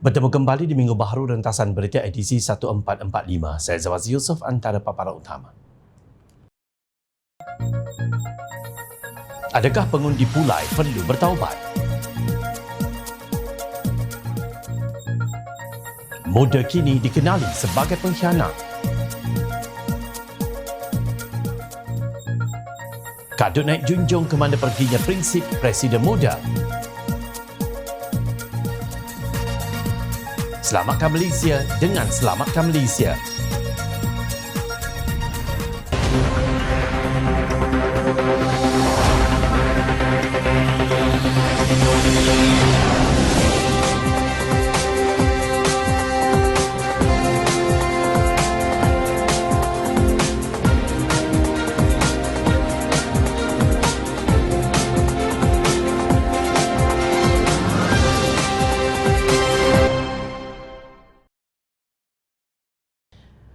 Bertemu kembali di Minggu Baharu Rentasan Berita edisi 1445. Saya Zawaz Yusof, antara paparan utama. Adakah pengundi Pulai perlu bertaubat? Muda kini dikenali sebagai pengkhianat. Kadut naik junjung ke mana perginya prinsip Presiden Muda. Selamatkan Malaysia dengan Selamatkan Malaysia.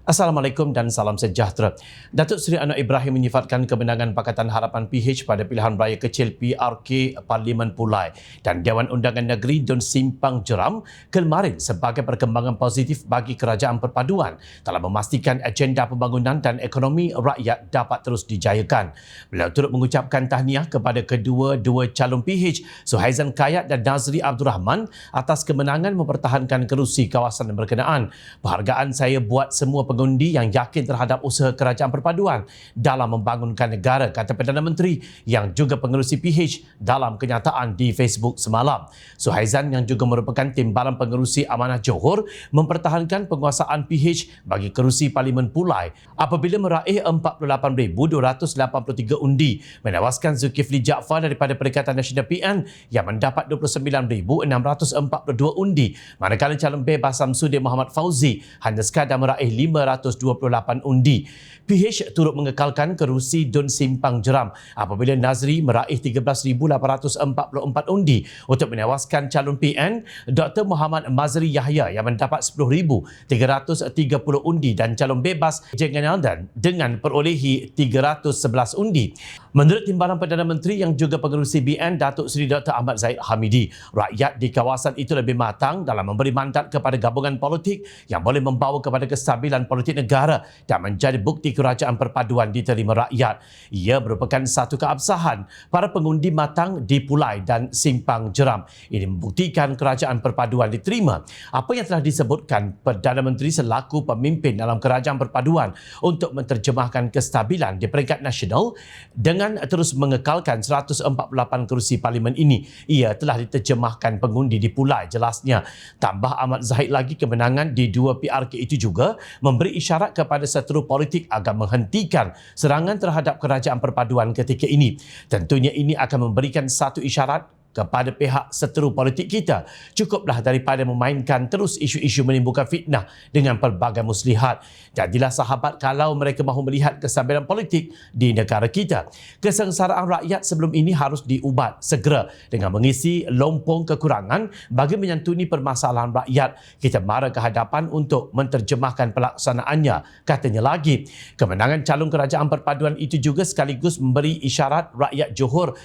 Assalamualaikum dan salam sejahtera. Datuk Seri Anwar Ibrahim menyifatkan kemenangan Pakatan Harapan PH pada pilihan raya kecil PRK Parlimen Pulai dan Dewan Undangan Negeri Dun Simpang Jeram kemarin sebagai perkembangan positif bagi kerajaan perpaduan dalam memastikan agenda pembangunan dan ekonomi rakyat dapat terus dijayakan. Beliau turut mengucapkan tahniah kepada kedua-dua calon PH, Suhaizan Kayat dan Nazri Abdul Rahman, atas kemenangan mempertahankan kerusi kawasan berkenaan. Penghargaan saya buat semua pengundi yang yakin terhadap usaha kerajaan perpaduan dalam membangunkan negara, kata Perdana Menteri yang juga pengerusi PH dalam kenyataan di Facebook semalam. Suhaizan yang juga merupakan timbalan pengerusi Amanah Johor mempertahankan penguasaan PH bagi kerusi Parlimen Pulai apabila meraih 48,283 undi, menewaskan Zulkifli Jaafar daripada Perikatan Nasional PN yang mendapat 29,642 undi, manakala calon bebas Samsudin Muhammad Fauzi hanya sekadar meraih 528 undi. PH turut mengekalkan kerusi Dun Simpang Jeram apabila Nazri meraih 13,844 undi untuk menewaskan calon PN Dr. Muhammad Mazri Yahya yang mendapat 10,330 undi dan calon bebas Jengan Aldan dengan perolehi 311 undi. Menurut Timbalan Perdana Menteri yang juga pengerusi BN Datuk Seri Dr. Ahmad Zahid Hamidi, rakyat di kawasan itu lebih matang dalam memberi mandat kepada gabungan politik yang boleh membawa kepada kestabilan politik negara dan menjadi bukti kerajaan perpaduan diterima rakyat. Ia merupakan satu keabsahan para pengundi matang di Pulai dan Simpang Jeram. Ini membuktikan kerajaan perpaduan diterima. Apa yang telah disebutkan Perdana Menteri selaku pemimpin dalam kerajaan perpaduan untuk menterjemahkan kestabilan di peringkat nasional dengan terus mengekalkan 148 kerusi parlimen ini. Ia telah diterjemahkan pengundi di Pulai, jelasnya. Tambah Ahmad Zahid lagi, kemenangan di dua PRK itu juga memberi isyarat kepada seteru politik agar menghentikan serangan terhadap kerajaan perpaduan ketika ini. Tentunya ini akan memberikan satu isyarat kepada pihak seteru politik kita. Cukuplah daripada memainkan terus isu-isu menimbulkan fitnah dengan pelbagai muslihat. Jadilah sahabat kalau mereka mahu melihat kestabilan politik di negara kita. Kesengsaraan rakyat sebelum ini harus diubat segera dengan mengisi lompong kekurangan bagi menyantuni permasalahan rakyat. Kita mara ke hadapan untuk menterjemahkan pelaksanaannya, katanya lagi. Kemenangan calon kerajaan perpaduan itu juga sekaligus memberi isyarat rakyat Johor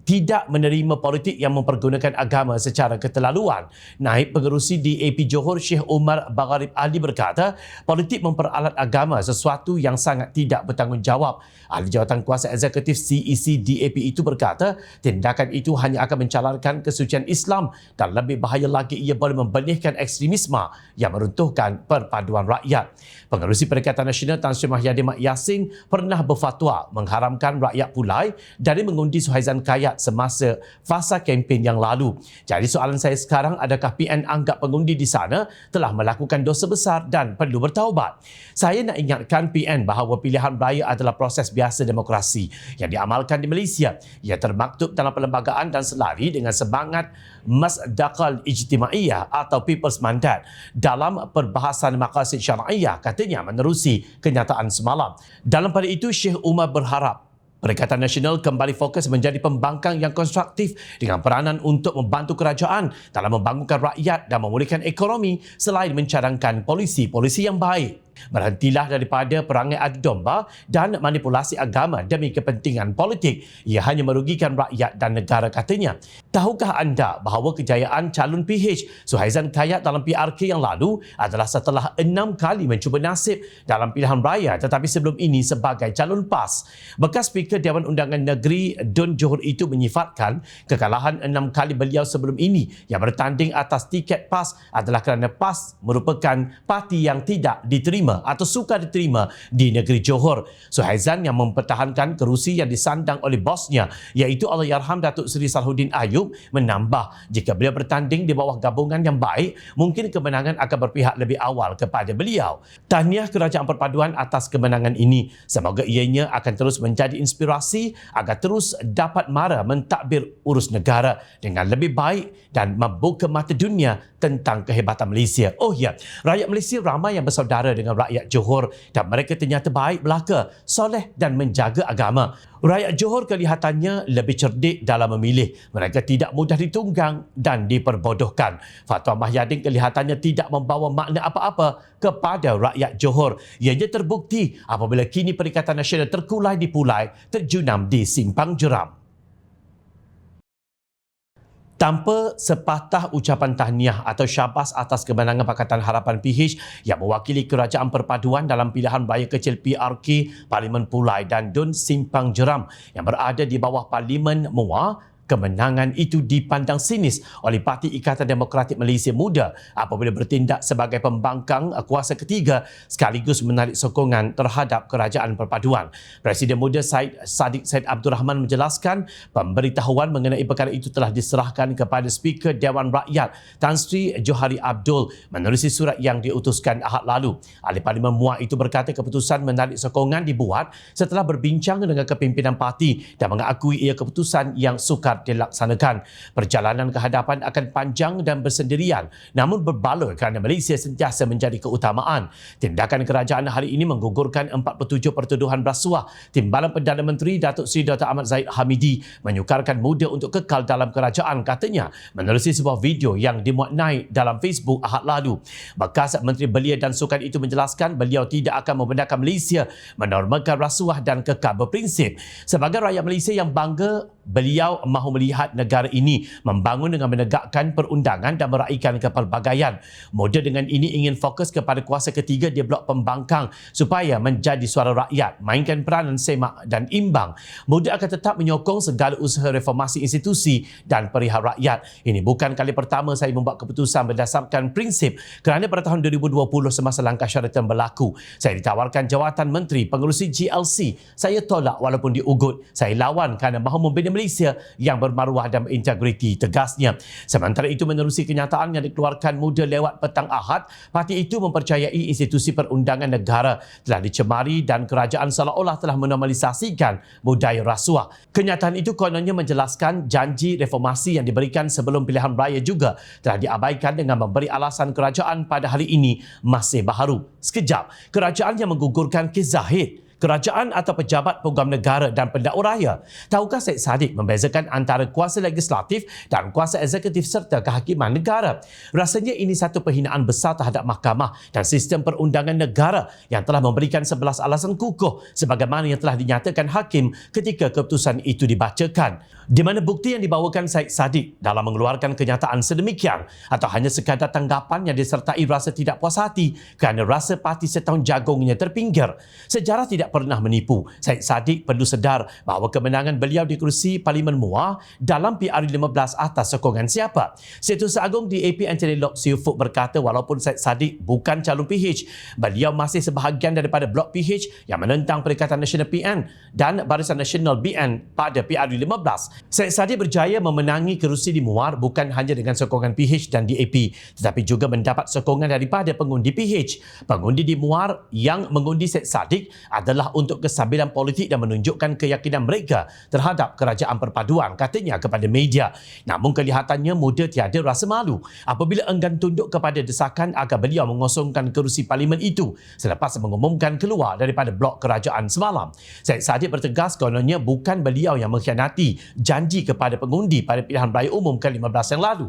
tidak menerima politik yang mempergunakan agama secara keterlaluan. Naib Pengerusi DAP Johor Syekh Umar Bagharib Ali berkata, politik memperalat agama sesuatu yang sangat tidak bertanggungjawab. Ahli Jawatan Kuasa Eksekutif CEC DAP itu berkata, tindakan itu hanya akan mencalarkan kesucian Islam dan lebih bahaya lagi ia boleh membenihkan ekstremisme yang meruntuhkan perpaduan rakyat. Pengerusi Perikatan Nasional Tan Sri Mahyadin Mak Yassin pernah berfatwa mengharamkan rakyat Pulai dari mengundi Suhaizan Kayat semasa fasa kempen yang lalu. Jadi soalan saya sekarang, adakah PN anggap pengundi di sana telah melakukan dosa besar dan perlu bertaubat? Saya nak ingatkan PN bahawa pilihan raya adalah proses biasa demokrasi yang diamalkan di Malaysia. Ia termaktub dalam perlembagaan dan selari dengan semangat Masdaqal Ijtimaiyah atau People's Mandate dalam perbahasan maqasid syar'iyah, katanya menerusi kenyataan semalam. Dalam pada itu, Syekh Umar berharap Perikatan Nasional kembali fokus menjadi pembangkang yang konstruktif dengan peranan untuk membantu kerajaan dalam membangunkan rakyat dan memulihkan ekonomi selain mencadangkan polisi-polisi yang baik. Berhentilah daripada perangai adu domba dan manipulasi agama demi kepentingan politik. Ia hanya merugikan rakyat dan negara, katanya. Tahukah anda bahawa kejayaan calon PH Suhaizan Khaiyat dalam PRK yang lalu adalah setelah 6 kali mencuba nasib dalam pilihan raya, tetapi sebelum ini sebagai calon PAS. Bekas Speaker Dewan Undangan Negeri Dun Johor itu menyifatkan kekalahan 6 kali beliau sebelum ini yang bertanding atas tiket PAS adalah kerana PAS merupakan parti yang tidak diterima atau sukar diterima di negeri Johor. Suhaizan yang mempertahankan kerusi yang disandang oleh bosnya iaitu Allahyarham Datuk Seri Salahuddin Ayub menambah jika beliau bertanding di bawah gabungan yang baik, mungkin kemenangan akan berpihak lebih awal kepada beliau. Tahniah Kerajaan Perpaduan atas kemenangan ini. Semoga ianya akan terus menjadi inspirasi agar terus dapat mara mentadbir urus negara dengan lebih baik dan membuka mata dunia tentang kehebatan Malaysia. Oh ya, rakyat Malaysia ramai yang bersaudara dengan rakyat Johor dan mereka ternyata baik belaka, soleh dan menjaga agama. Rakyat Johor kelihatannya lebih cerdik dalam memilih. Mereka tidak mudah ditunggang dan diperbodohkan. Fatwa Mahyadin kelihatannya tidak membawa makna apa-apa kepada rakyat Johor. Ianya terbukti apabila kini Perikatan Nasional terkulai dipulai, terjunam di simpang jeram. Tanpa sepatah ucapan tahniah atau syabas atas kemenangan Pakatan Harapan PH yang mewakili Kerajaan Perpaduan dalam pilihan raya kecil PRK Parlimen Pulai dan Dun Simpang Jeram yang berada di bawah Parlimen Muar, kemenangan itu dipandang sinis oleh Parti Ikatan Demokratik Malaysia Muda apabila bertindak sebagai pembangkang kuasa ketiga sekaligus menarik sokongan terhadap Kerajaan Perpaduan. Presiden Muda Syed Saddiq Said Abdul Rahman menjelaskan pemberitahuan mengenai perkara itu telah diserahkan kepada Speaker Dewan Rakyat Tan Sri Johari Abdul menerusi surat yang diutuskan Ahad lalu. Ahli Parlimen Muar itu berkata keputusan menarik sokongan dibuat setelah berbincang dengan kepimpinan parti dan mengakui ia keputusan yang sukar dilaksanakan. Perjalanan ke hadapan akan panjang dan bersendirian, namun berbaloi kerana Malaysia sentiasa menjadi keutamaan. Tindakan kerajaan hari ini menggugurkan 47 pertuduhan rasuah. Timbalan Perdana Menteri Datuk Seri Dr. Ahmad Zahid Hamidi menyukarkan Muda untuk kekal dalam kerajaan, katanya menerusi sebuah video yang dimuat naik dalam Facebook Ahad lalu. Bekas Menteri Belia dan Sukan itu menjelaskan beliau tidak akan membenarkan Malaysia menormalkan rasuah dan kekal berprinsip. Sebagai rakyat Malaysia yang bangga, beliau mahu melihat negara ini membangun dengan menegakkan perundangan dan meraihkan kepelbagaian. Muda dengan ini ingin fokus kepada kuasa ketiga di blok pembangkang supaya menjadi suara rakyat, mainkan peranan semak dan imbang. Muda akan tetap menyokong segala usaha reformasi institusi dan perihal rakyat. Ini bukan kali pertama saya membuat keputusan berdasarkan prinsip kerana pada tahun 2020 semasa langkah syaratan berlaku, saya ditawarkan jawatan Menteri Pengerusi GLC. Saya tolak walaupun diugut. Saya lawan kerana mahu membina Malaysia yang bermaruah dan berintegriti, tegasnya. Sementara itu, menerusi kenyataan yang dikeluarkan Muda lewat petang Ahad, parti itu mempercayai institusi perundangan negara telah dicemari dan kerajaan seolah-olah telah menormalisasikan budaya rasuah. Kenyataan itu kononnya menjelaskan janji reformasi yang diberikan sebelum pilihan raya juga telah diabaikan dengan memberi alasan kerajaan pada hari ini masih baharu. Sekejap, kerajaan yang menggugurkan kes Zahid, kerajaan atau pejabat program negara dan pendakwa raya. Tahukah Syed Saddiq membezakan antara kuasa legislatif dan kuasa eksekutif serta kehakiman negara? Rasanya ini satu penghinaan besar terhadap mahkamah dan sistem perundangan negara yang telah memberikan 11 alasan kukuh sebagaimana yang telah dinyatakan hakim ketika keputusan itu dibacakan. Di mana bukti yang dibawakan Syed Saddiq dalam mengeluarkan kenyataan sedemikian atau hanya sekadar tanggapan yang disertai rasa tidak puas hati kerana rasa parti setahun jagungnya terpinggir. Sejarah tidak pernah menipu. Syed Saddiq perlu sedar bahawa kemenangan beliau di kerusi Parlimen Muar dalam PR15 atas sokongan siapa. Setiausaha Agung DAP Anthony Lok Siu Fuk berkata walaupun Syed Saddiq bukan calon PH, beliau masih sebahagian daripada blok PH yang menentang Perikatan Nasional PN dan Barisan Nasional BN pada PR15. Syed Saddiq berjaya memenangi kerusi di Muar bukan hanya dengan sokongan PH dan DAP tetapi juga mendapat sokongan daripada pengundi PH. Pengundi di Muar yang mengundi Syed Saddiq adalah adalah untuk kestabilan politik dan menunjukkan keyakinan mereka terhadap kerajaan perpaduan, katanya kepada media. Namun kelihatannya muda tiada rasa malu apabila enggan tunduk kepada desakan agar beliau mengosongkan kerusi parlimen itu selepas mengumumkan keluar daripada blok kerajaan semalam. Syed Saddiq bertegas kononnya bukan beliau yang mengkhianati janji kepada pengundi pada pilihan raya umum ke-15 yang lalu.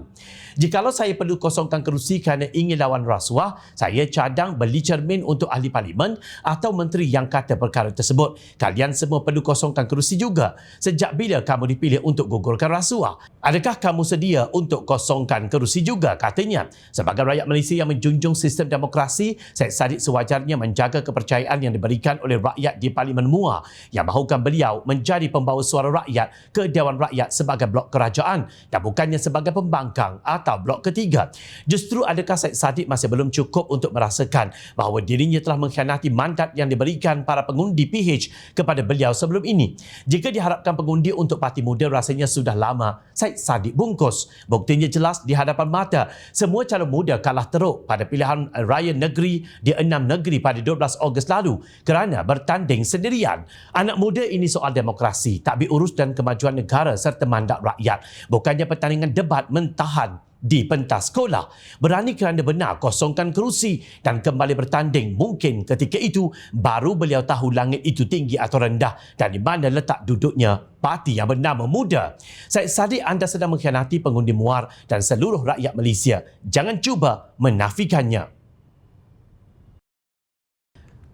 Jikalau saya perlu kosongkan kerusi kerana ingin lawan rasuah, saya cadang beli cermin untuk ahli parlimen atau menteri yang kata perkara tersebut. Kalian semua perlu kosongkan kerusi juga. Sejak bila kamu dipilih untuk gugurkan rasuah? Adakah kamu sedia untuk kosongkan kerusi juga? Katanya. Sebagai rakyat Malaysia yang menjunjung sistem demokrasi, Syed Saddiq sewajarnya menjaga kepercayaan yang diberikan oleh rakyat di Parlimen MUA yang mahukan beliau menjadi pembawa suara rakyat ke Dewan Rakyat sebagai blok kerajaan dan bukannya sebagai pembangkang atau blok ketiga. Justru adakah Syed Saddiq masih belum cukup untuk merasakan bahawa dirinya telah mengkhianati mandat yang diberikan para pengundi PH kepada beliau sebelum ini? Jika diharapkan pengundi untuk parti muda, rasanya sudah lama Syed Saddiq bungkus. Buktinya jelas di hadapan mata. Semua calon muda kalah teruk pada pilihan raya negeri di 6 negeri pada 12 Ogos lalu kerana bertanding sendirian. Anak muda, ini soal demokrasi, takbir urus dan kemajuan negara serta mandat rakyat. Bukannya pertandingan debat mentahan di pentas sekolah. Berani kerana benar kosongkan kerusi dan kembali bertanding. Mungkin ketika itu baru beliau tahu langit itu tinggi atau rendah dan di mana letak duduknya parti yang bernama Muda. Syed Saddiq, anda sedang mengkhianati pengundi Muar dan seluruh rakyat Malaysia. Jangan cuba menafikannya.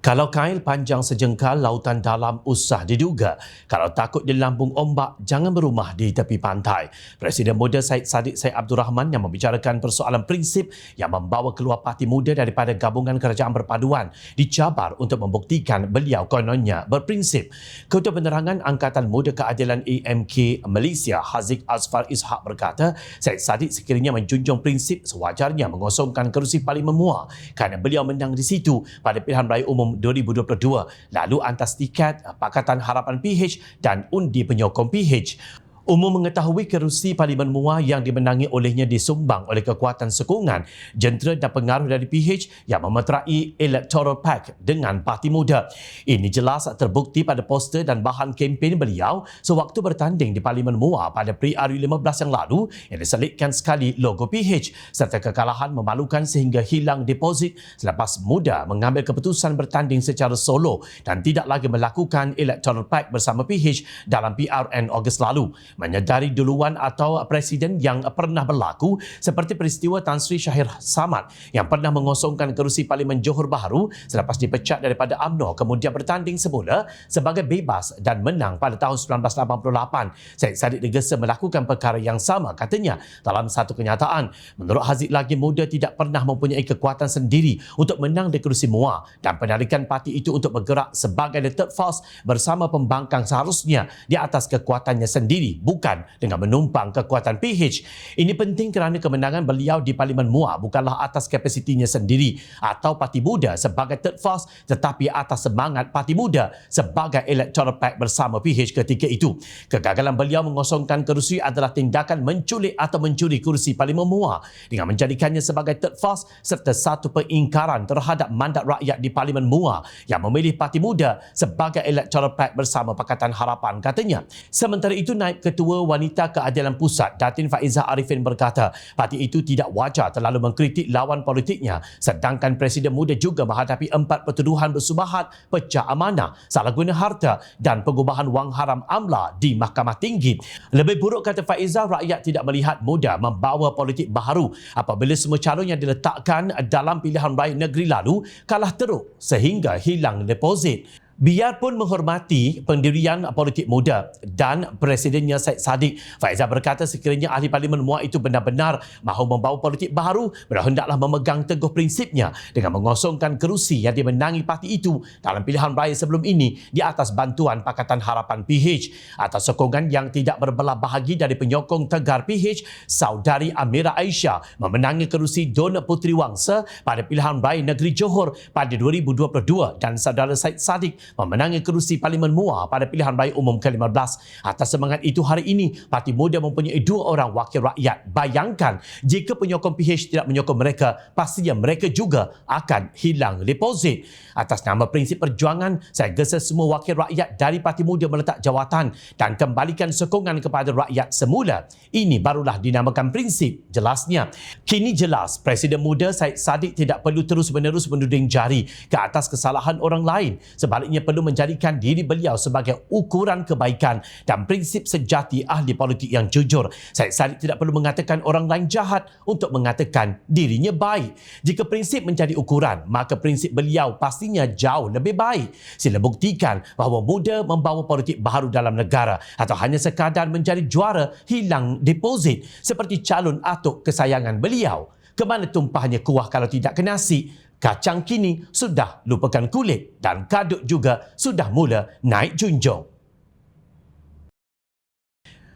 Kalau kail panjang sejengkal, lautan dalam usah diduga. Kalau takut dilambung ombak, jangan berumah di tepi pantai. Presiden Muda Syed Saddiq Syed Abdul Rahman yang membicarakan persoalan prinsip yang membawa keluar Parti Muda daripada gabungan kerajaan perpaduan dicabar untuk membuktikan beliau kononnya berprinsip. Ketua Penerangan Angkatan Muda Keadilan AMK Malaysia, Haziq Azfar Ishak berkata, Syed Saddiq sekiranya menjunjung prinsip, sewajarnya mengosongkan kerusi Parlimen MUA kerana beliau menang di situ pada pilihan raya umum 2022, lalu antas tiket Pakatan Harapan PH dan undi penyokong PH. Umum mengetahui kerusi Parlimen MUA yang dimenangi olehnya disumbang oleh kekuatan sokongan, jentera dan pengaruh dari PH yang memeterai Electoral Pact dengan Parti Muda. Ini jelas terbukti pada poster dan bahan kempen beliau sewaktu bertanding di Parlimen MUA pada Pre-RU 15 yang lalu yang diselitkan sekali logo PH serta kekalahan memalukan sehingga hilang deposit selepas Muda mengambil keputusan bertanding secara solo dan tidak lagi melakukan Electoral Pact bersama PH dalam PRN Ogos lalu. Menyedari duluan atau presiden yang pernah berlaku seperti peristiwa Tan Sri Shahir Samad yang pernah mengosongkan kerusi Parlimen Johor Bahru selepas dipecat daripada UMNO kemudian bertanding semula sebagai bebas dan menang pada tahun 1988. Syed Saddiq digesa melakukan perkara yang sama, katanya dalam satu kenyataan. Menurut Haziq, lagi Muda tidak pernah mempunyai kekuatan sendiri untuk menang di kerusi MUA dan penarikan parti itu untuk bergerak sebagai the third force bersama pembangkang seharusnya di atas kekuatannya sendiri, bukan dengan menumpang kekuatan PH. Ini penting kerana kemenangan beliau di Parlimen MUA bukanlah atas kapasitinya sendiri atau Parti Muda sebagai third force, tetapi atas semangat Parti Muda sebagai Electoral Pact bersama PH ketika itu. Kegagalan beliau mengosongkan kerusi adalah tindakan menculik atau mencuri kerusi Parlimen MUA dengan menjadikannya sebagai third force serta satu pengingkaran terhadap mandat rakyat di Parlimen MUA yang memilih Parti Muda sebagai Electoral Pact bersama Pakatan Harapan, katanya. Sementara itu, Naib Ketua Wanita Keadilan Pusat Datin Faizah Arifin berkata parti itu tidak wajar terlalu mengkritik lawan politiknya, sedangkan Presiden Muda juga menghadapi 4 pertuduhan bersubahat pecah amanah, salah guna harta dan pengubahan wang haram AMLA di Mahkamah Tinggi. Lebih buruk, kata Faizah, rakyat tidak melihat Muda membawa politik baharu apabila semua calon yang diletakkan dalam pilihan raya negeri lalu kalah teruk sehingga hilang deposit. Biarpun menghormati pendirian politik muda dan presidennya Syed Saddiq, Faizah berkata sekiranya ahli Parlimen MUA itu benar-benar mahu membawa politik baharu, hendaklah memegang teguh prinsipnya dengan mengosongkan kerusi yang dimenangi parti itu dalam pilihan raya sebelum ini di atas bantuan Pakatan Harapan PH. Atas sokongan yang tidak berbelah bahagi dari penyokong tegar PH, Saudari Amira Aisyah memenangi kerusi Dun Puteri Wangsa pada pilihan raya negeri Johor pada 2022 dan saudara Syed Saddiq memenangi kerusi Parlimen Muar pada pilihan raya umum ke-15. Atas semangat itu, hari ini Parti Muda mempunyai 2 orang wakil rakyat. Bayangkan jika penyokong PH tidak menyokong mereka, pastinya mereka juga akan hilang deposit. Atas nama prinsip perjuangan, saya gesa semua wakil rakyat dari Parti Muda meletak jawatan dan kembalikan sokongan kepada rakyat semula. Ini barulah dinamakan prinsip, jelasnya. Kini jelas, Presiden Muda Syed Saddiq tidak perlu terus-menerus menuding jari ke atas kesalahan orang lain. Sebaliknya perlu menjadikan diri beliau sebagai ukuran kebaikan dan prinsip sejati ahli politik yang jujur. Syed Saddiq tidak perlu mengatakan orang lain jahat untuk mengatakan dirinya baik. Jika prinsip menjadi ukuran, maka prinsip beliau pastinya jauh lebih baik. Sila buktikan bahawa Muda membawa politik baru dalam negara atau hanya sekadar menjadi juara hilang deposit seperti calon atuk kesayangan beliau. Kemana tumpahnya kuah kalau tidak ke nasi? Kacang kini sudah lupakan kulit dan kadut juga sudah mula naik junjung.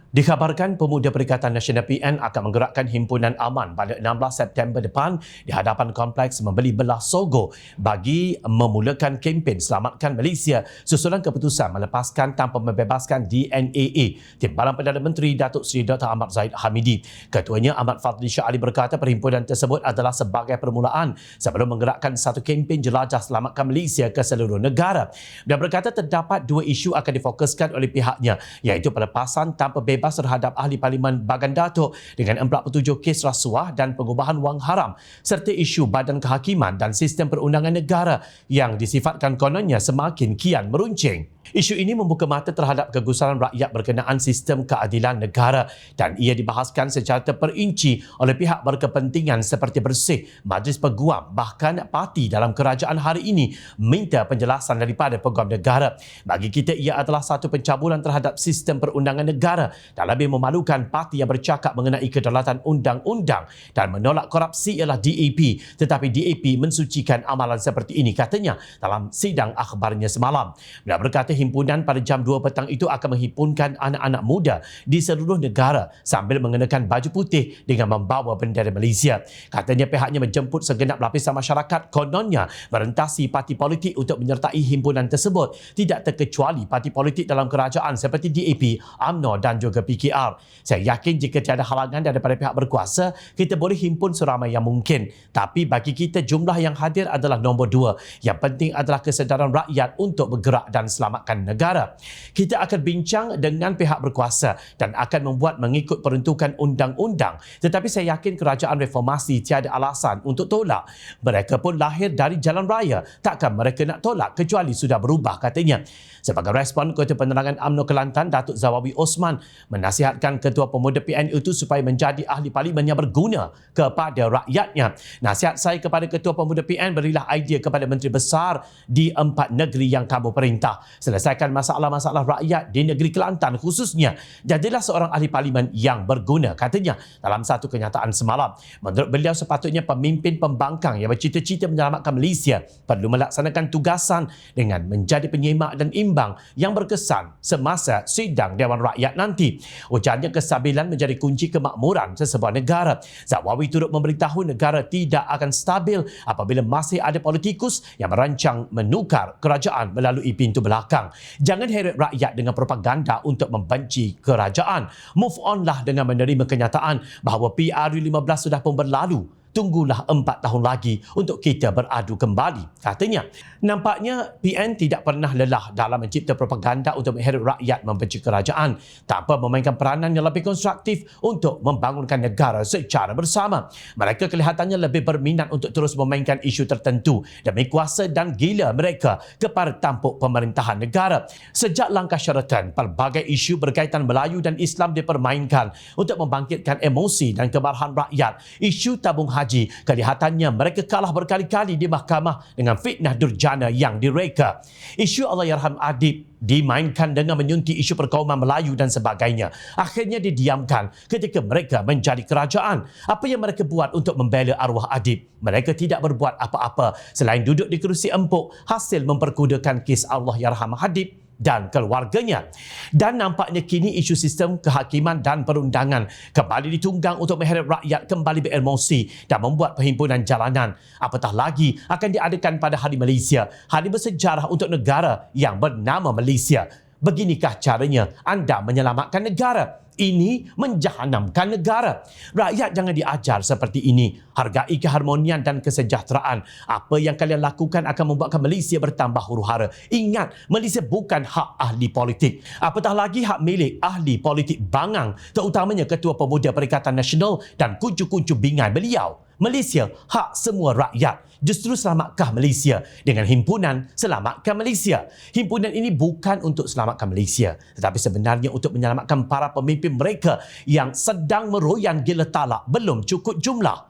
Dikhabarkan Pemuda Perikatan Nasional PN akan menggerakkan himpunan aman pada 16 September depan di hadapan Kompleks Membeli Belah Sogo bagi memulakan kempen Selamatkan Malaysia susulan keputusan melepaskan tanpa membebaskan DNAA. Timbalan Perdana Menteri Datuk Seri Dr. Ahmad Zahid Hamidi. Ketuanya Ahmad Fadli Shah Ali berkata perhimpunan tersebut adalah sebagai permulaan sebelum menggerakkan satu kempen jelajah Selamatkan Malaysia ke seluruh negara. Dia berkata terdapat 2 isu akan difokuskan oleh pihaknya, iaitu pelepasan tanpa bebas terhadap Ahli Parlimen Bagan Datuk dengan 47 kes rasuah dan pengubahan wang haram serta isu badan kehakiman dan sistem perundangan negara yang disifatkan kononnya semakin kian meruncing. Isu ini membuka mata terhadap kegusaran rakyat berkenaan sistem keadilan negara dan ia dibahaskan secara terperinci oleh pihak berkepentingan seperti Bersih, Majlis Peguam, bahkan parti dalam kerajaan hari ini minta penjelasan daripada Peguam Negara. Bagi kita, ia adalah satu pencabulan terhadap sistem perundangan negara dan lebih memalukan parti yang bercakap mengenai kedaulatan undang-undang dan menolak korupsi ialah DAP, tetapi DAP mensucikan amalan seperti ini, katanya dalam sidang akhbarnya semalam. Dia berkata himpunan pada jam 2 petang itu akan menghimpunkan anak-anak muda di seluruh negara sambil mengenakan baju putih dengan membawa bendera Malaysia. Katanya pihaknya menjemput segenap lapisan masyarakat kononnya merentasi parti politik untuk menyertai himpunan tersebut, tidak terkecuali parti politik dalam kerajaan seperti DAP, UMNO dan juga PKR. Saya yakin jika tiada halangan daripada pihak berkuasa, kita boleh himpun seramai yang mungkin. Tapi bagi kita jumlah yang hadir adalah nombor 2. Yang penting adalah kesedaran rakyat untuk bergerak dan selamatkan negara. Kita akan bincang dengan pihak berkuasa dan akan membuat mengikut peruntukan undang-undang. Tetapi saya yakin kerajaan reformasi tiada alasan untuk tolak. Mereka pun lahir dari jalan raya. Takkan mereka nak tolak kecuali sudah berubah, katanya. Sebagai respon, Ketua Penerangan UMNO Kelantan, Datuk Zawawi Osman, menasihatkan Ketua Pemuda PN itu supaya menjadi ahli parlimen yang berguna kepada rakyatnya. Nasihat saya kepada Ketua Pemuda PN, berilah idea kepada Menteri Besar di 4 negeri yang kamu perintah. Selesaikan masalah-masalah rakyat di negeri Kelantan khususnya. Jadilah seorang ahli parlimen yang berguna, katanya dalam satu kenyataan semalam. Menurut beliau, sepatutnya pemimpin pembangkang yang bercita-cita menyelamatkan Malaysia perlu melaksanakan tugasan dengan menjadi penyimak dan imbang yang berkesan semasa sidang Dewan Rakyat nanti. Ujarnya kestabilan menjadi kunci kemakmuran sesebuah negara. Zawawi turut memberitahu negara tidak akan stabil apabila masih ada politikus yang merancang menukar kerajaan melalui pintu belakang. Jangan heret rakyat dengan propaganda untuk membenci kerajaan. Move onlah dengan menerima kenyataan bahawa PRU15 sudah pun berlalu. Tunggulah 4 tahun lagi untuk kita beradu kembali, katanya. Nampaknya PN tidak pernah lelah dalam mencipta propaganda untuk mengheret rakyat membenci kerajaan tanpa memainkan peranan yang lebih konstruktif untuk membangunkan negara secara bersama. Mereka kelihatannya lebih berminat untuk terus memainkan isu tertentu demi kuasa dan gila mereka kepada tampuk pemerintahan negara. Sejak langkah Sheraton, pelbagai isu berkaitan Melayu dan Islam dipermainkan untuk membangkitkan emosi dan kemarahan rakyat. Isu tabung haji, kelihatannya mereka kalah berkali-kali di mahkamah dengan fitnah durjana yang direka. Isu Allahyarham Adib dimainkan dengan menyuntik isu perkauman Melayu dan sebagainya. Akhirnya didiamkan ketika mereka menjadi kerajaan. Apa yang mereka buat untuk membela arwah Adib? Mereka tidak berbuat apa-apa selain duduk di kerusi empuk hasil memperkudakan kes Allahyarham Adib dan keluarganya. Dan nampaknya kini isu sistem kehakiman dan perundangan kembali ditunggang untuk mengheret rakyat kembali beremosi dan membuat perhimpunan jalanan. Apatah lagi akan diadakan pada Hari Malaysia, hari bersejarah untuk negara yang bernama Malaysia. Beginikah caranya anda menyelamatkan negara? Ini menjahanamkan negara. Rakyat jangan diajar seperti ini. Hargai keharmonian dan kesejahteraan. Apa yang kalian lakukan akan membuatkan Malaysia bertambah huru-hara. Ingat, Malaysia bukan hak ahli politik. Apatah lagi hak milik ahli politik bangang, terutamanya Ketua Pemuda Perikatan Nasional dan kuncu-kuncu bingai beliau. Malaysia hak semua rakyat. Justru selamatkan Malaysia dengan himpunan Selamatkan Malaysia. Himpunan ini bukan untuk selamatkan Malaysia, tetapi sebenarnya untuk menyelamatkan para pemimpin mereka yang sedang meroyan gila talak belum cukup jumlah.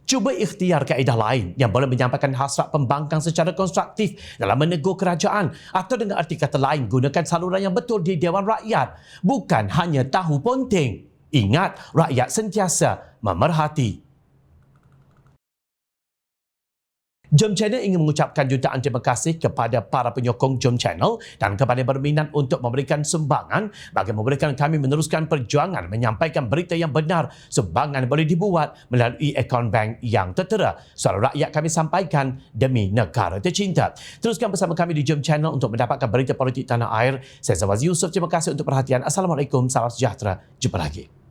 Cuba ikhtiar kaedah lain yang boleh menyampaikan hasrat pembangkang secara konstruktif dalam menegur kerajaan, atau dengan arti kata lain, gunakan saluran yang betul di Dewan Rakyat, bukan hanya tahu ponteng. Ingat, rakyat sentiasa memerhati. Jom Channel ingin mengucapkan jutaan terima kasih kepada para penyokong Jom Channel dan kepada yang berminat untuk memberikan sumbangan bagi memberikan kami meneruskan perjuangan menyampaikan berita yang benar. Sumbangan boleh dibuat melalui akaun bank yang tertera. Suara rakyat kami sampaikan demi negara tercinta. Teruskan bersama kami di Jom Channel untuk mendapatkan berita politik tanah air. Saya Zawaz Yusof. Terima kasih untuk perhatian. Assalamualaikum. Salam sejahtera. Jumpa lagi.